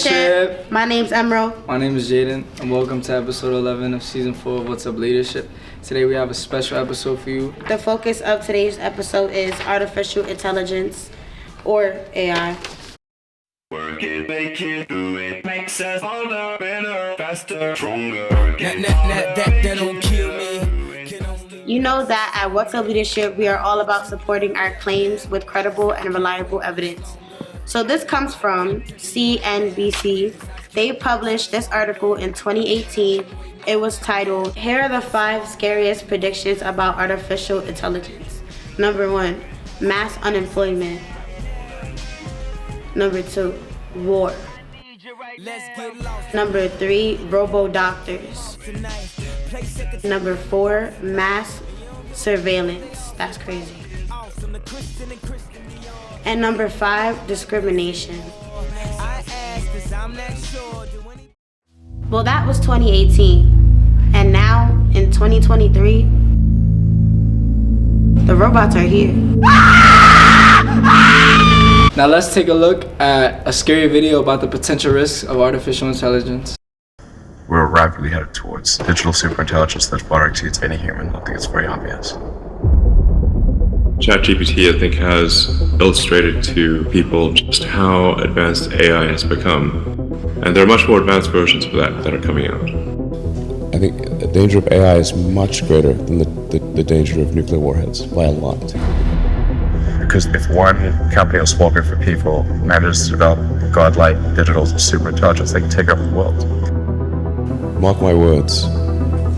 Leadership. My name's Emerald. My name is Jaden, and welcome to episode 11 of season 4 of What's Up Leadership. Today we have a special episode for you. The focus of today's episode is artificial intelligence, or AI. Work it, make it, do it, makes us older, better, faster, stronger. That don't kill me. You know that at What's Up Leadership, we are all about supporting our claims with credible and reliable evidence. So this comes from CNBC. They published this article in 2018. It was titled, "Here are the 5 scariest predictions about artificial intelligence." Number 1, mass unemployment. Number 2, war. Number 3, robo-doctors. Number 4, mass surveillance. That's crazy. And number 5, discrimination. Well, that was 2018. And now, in 2023, the robots are here. Now let's take a look at a scary video about the potential risks of artificial intelligence. We're rapidly headed towards digital superintelligence that far exceeds any human. I think it's very obvious. ChatGPT, I think, has illustrated to people just how advanced AI has become. And there are much more advanced versions of that are coming out. I think the danger of AI is much greater than the danger of nuclear warheads by a lot. Because if one company of small group of people manages to develop godlike digital superintelligence, they can take over the world. Mark my words,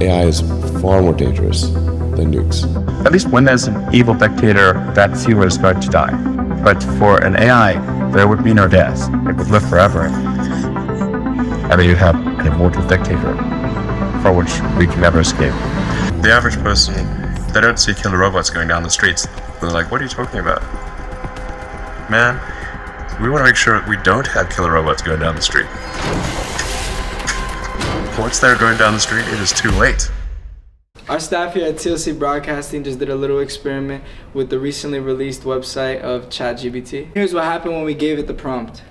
AI is far more dangerous than nukes. At least when there's an evil dictator, that fewer is going to die. But for an AI, there would be no death. It would live forever. And then you have an immortal dictator from which we can never escape. The average person, they don't see killer robots going down the streets. They're like, what are you talking about? Man, we want to make sure we don't have killer robots going down the street. Once they're going down the street, it is too late. Our staff here at TLC Broadcasting just did a little experiment with the recently released website of ChatGPT. Here's what happened when we gave it the prompt.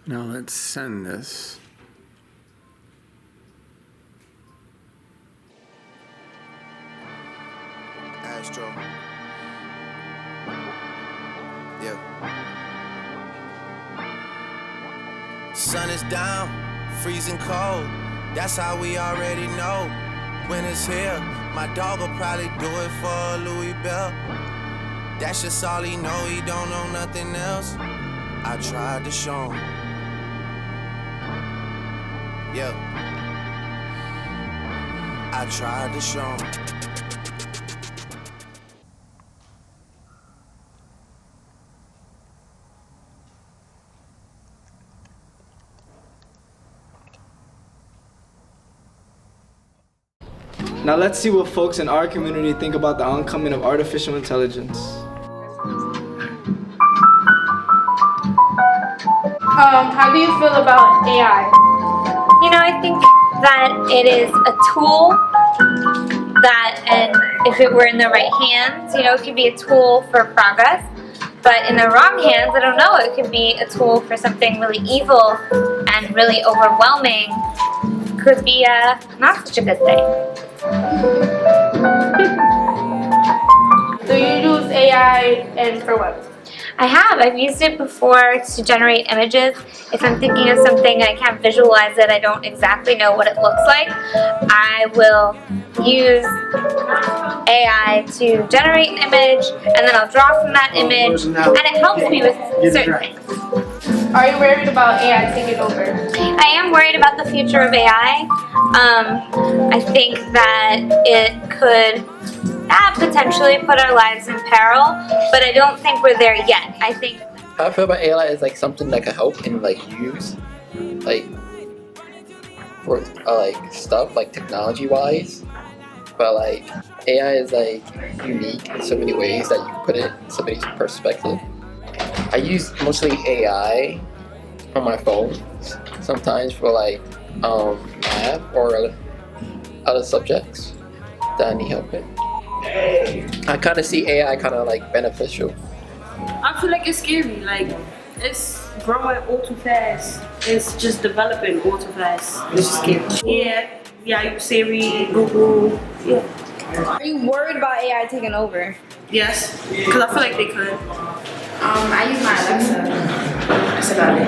Now let's send this. Astro. Yeah. Sun is down, freezing cold. That's how we already know. When it's here, my dog will probably do it for Louis Bell. That's just all he know, he don't know nothing else. I tried to show him. Yeah. I tried to show him. Now let's see what folks in our community think about the oncoming of artificial intelligence. How do you feel about AI? You know, I think that it is a tool that, and if it were in the right hands, you know, it could be a tool for progress. But in the wrong hands, I don't know, it could be a tool for something really evil and really overwhelming. Could be not such a good thing. Do you use AI and for what? I have. I've used it before to generate images. If I'm thinking of something, I can't visualize it, I don't exactly know what it looks like, I will use AI to generate an image, and then I'll draw from that image, and it helps me with certain things. Are you worried about AI taking over? I am worried about the future of AI. I think that it could potentially put our lives in peril, but I don't think we're there yet. I think how I feel about AI is like something that can help and like use like for like stuff like technology wise, but like AI is like unique in so many ways that you can put it in somebody's perspective. I use mostly AI on my phone sometimes for like math or other subjects that I need help with. I kind of see AI kind of like beneficial. I feel like it's scary. Like it's growing all too fast. It's just developing all too fast. It's just scary. Yeah. I use Siri, Google. Yeah. Are you worried about AI taking over? Yes, because I feel like they could. I use my Alexa. That's about it.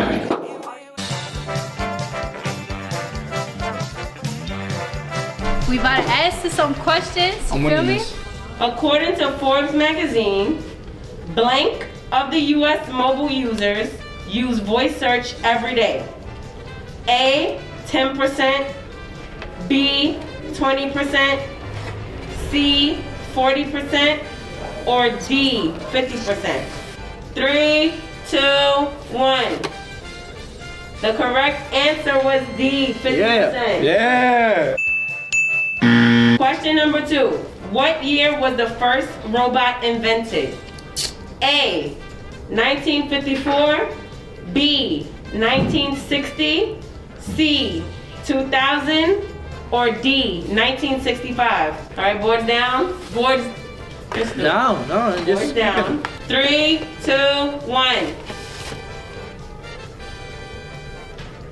We about to answer some questions, you feel me? According to Forbes magazine, blank of the US mobile users use voice search every day. A, 10%, B, 20%, C, 40%, or D, 50%. 3, 2, 1. The correct answer was D, 50%. Yeah. Question number 2. What year was the first robot invented? A, 1954, B, 1960, C, 2000, or D, 1965. All right, boards down. Boards No, boards just down. 3, 2, 1.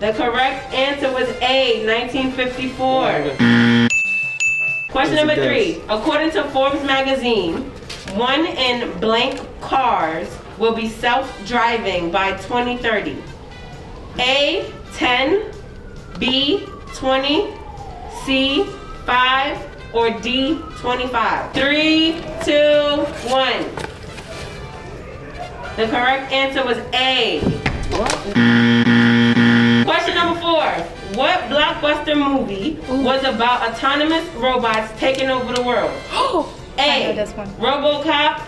The correct answer was A, 1954. Question number 3. According to Forbes magazine, 1 in blank cars will be self-driving by 2030. A, 10, B, 20, C, 5, or D, 25. 3, 2, 1. The correct answer was A. Question number 4. What blockbuster movie was about autonomous robots taking over the world? A, RoboCop,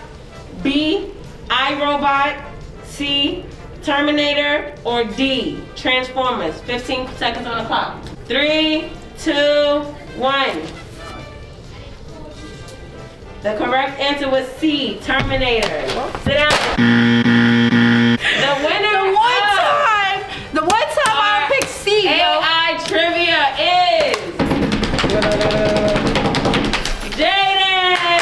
B, iRobot, C, Terminator, or D, Transformers? 15 seconds on the clock. 3, 2, 1. The correct answer was C, Terminator. Sit down. The winner The one time I picked C, AI trivia is Jaden.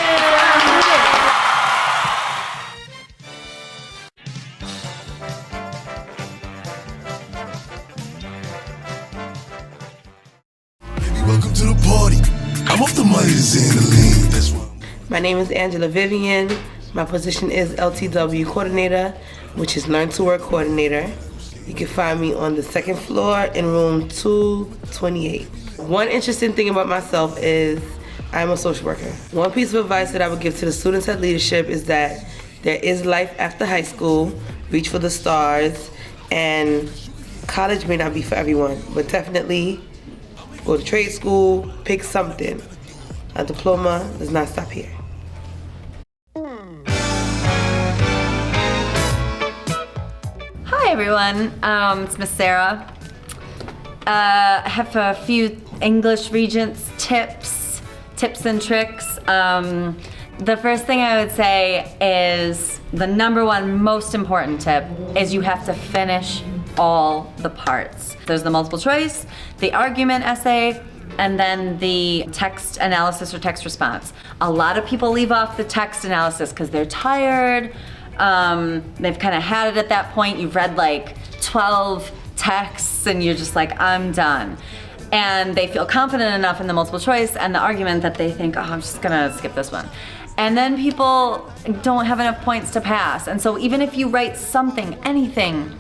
Welcome to the party. I'm off the money to lean. That's why. My name is Angela Vivian. My position is LTW coordinator, which is Learn to Work coordinator. You can find me on the 2nd floor in room 228. One interesting thing about myself is I'm a social worker. One piece of advice that I would give to the students at leadership is that there is life after high school, reach for the stars, and college may not be for everyone, but definitely go to trade school, pick something. A diploma does not stop here. Hi everyone, it's Miss Sarah. I have a few English Regents tips and tricks. The first thing I would say is the number one most important tip is you have to finish all the parts. There's the multiple choice, the argument essay, and then the text analysis or text response. A lot of people leave off the text analysis because they're tired. They've kind of had it at that point. You've read like 12 texts and you're just like, I'm done. And they feel confident enough in the multiple choice and the argument that they think, oh, I'm just gonna skip this one. And then people don't have enough points to pass. And so even if you write something, anything,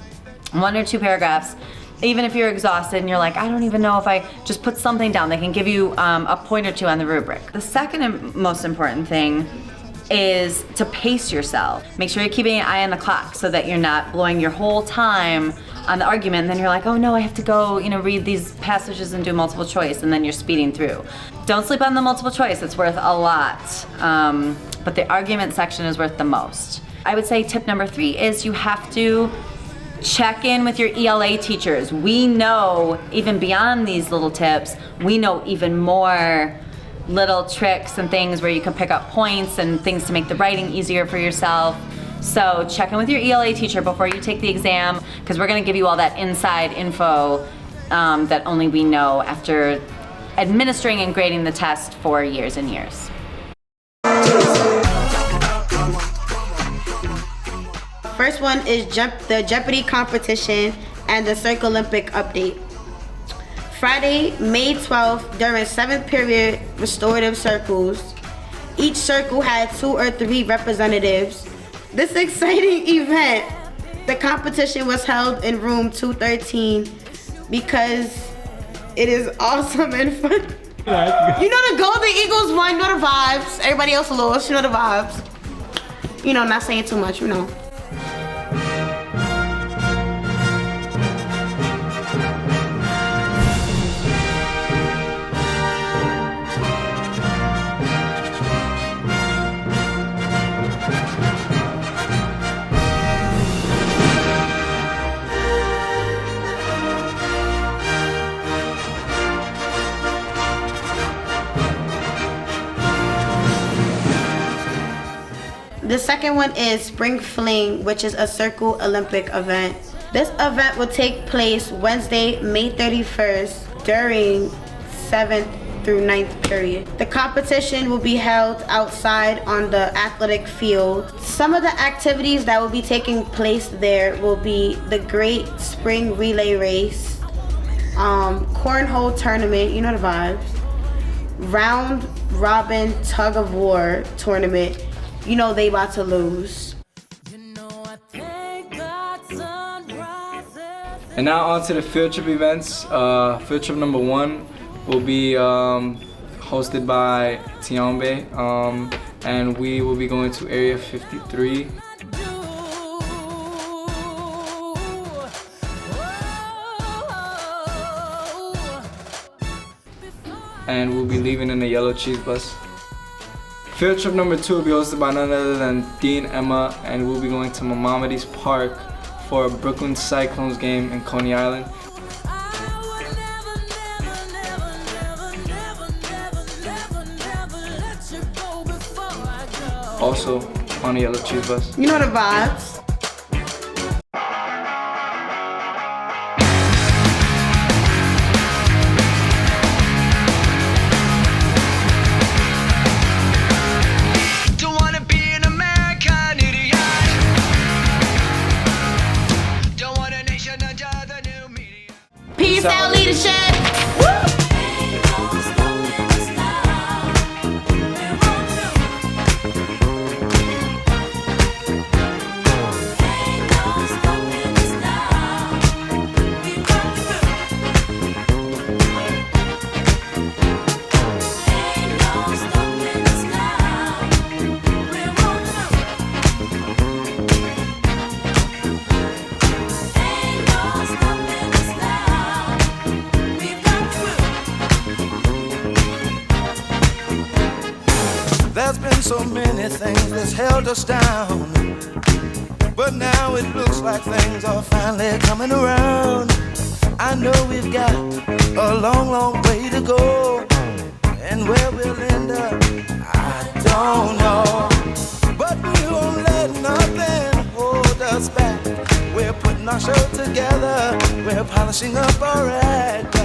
1 or 2 paragraphs, even if you're exhausted and you're like, I don't even know if I just put something down, they can give you a point or 2 on the rubric. The second and most important thing is to pace yourself. Make sure you're keeping an eye on the clock so that you're not blowing your whole time on the argument and then you're like, oh no, I have to go, read these passages and do multiple choice, and then you're speeding through. Don't sleep on the multiple choice, it's worth a lot. But the argument section is worth the most. I would say tip number 3 is you have to check in with your ELA teachers. We know, even beyond these little tips, we know even more little tricks and things where you can pick up points and things to make the writing easier for yourself. So check in with your ELA teacher before you take the exam, because we're gonna give you all that inside info that only we know after administering and grading the test for years and years. First one is the Jeopardy competition and the Circle Olympic update. Friday, May 12th, during 7th period restorative circles, each circle had 2 or 3 representatives. This exciting event, the competition was held in room 213 because it is awesome and fun. You know the Golden Eagles won, you know the vibes. Everybody else lost, you know the vibes. You know, not saying too much, you know. The second one is Spring Fling, which is a Circle Olympic event. This event will take place Wednesday, May 31st during 7th through 9th period. The competition will be held outside on the athletic field. Some of the activities that will be taking place there will be the Great Spring Relay Race, Cornhole Tournament, you know the vibes, Round Robin Tug of War Tournament. You know they about to lose. And now on to the field trip events. Field trip number 1 will be hosted by Tiombe, and we will be going to Area 53. And we'll be leaving in a yellow cheese bus. Field trip number 2 will be hosted by none other than Dean Emma, and we'll be going to Maimonides Park for a Brooklyn Cyclones game in Coney Island. Also on a yellow cheese bus. You know the vibes. Peace out, leadership. There's been so many things that's held us down, but now it looks like things are finally coming around. I know we've got a long, long way to go, and where we'll end up, I don't know. But we won't let nothing hold us back. We're putting our show together, we're polishing up our act.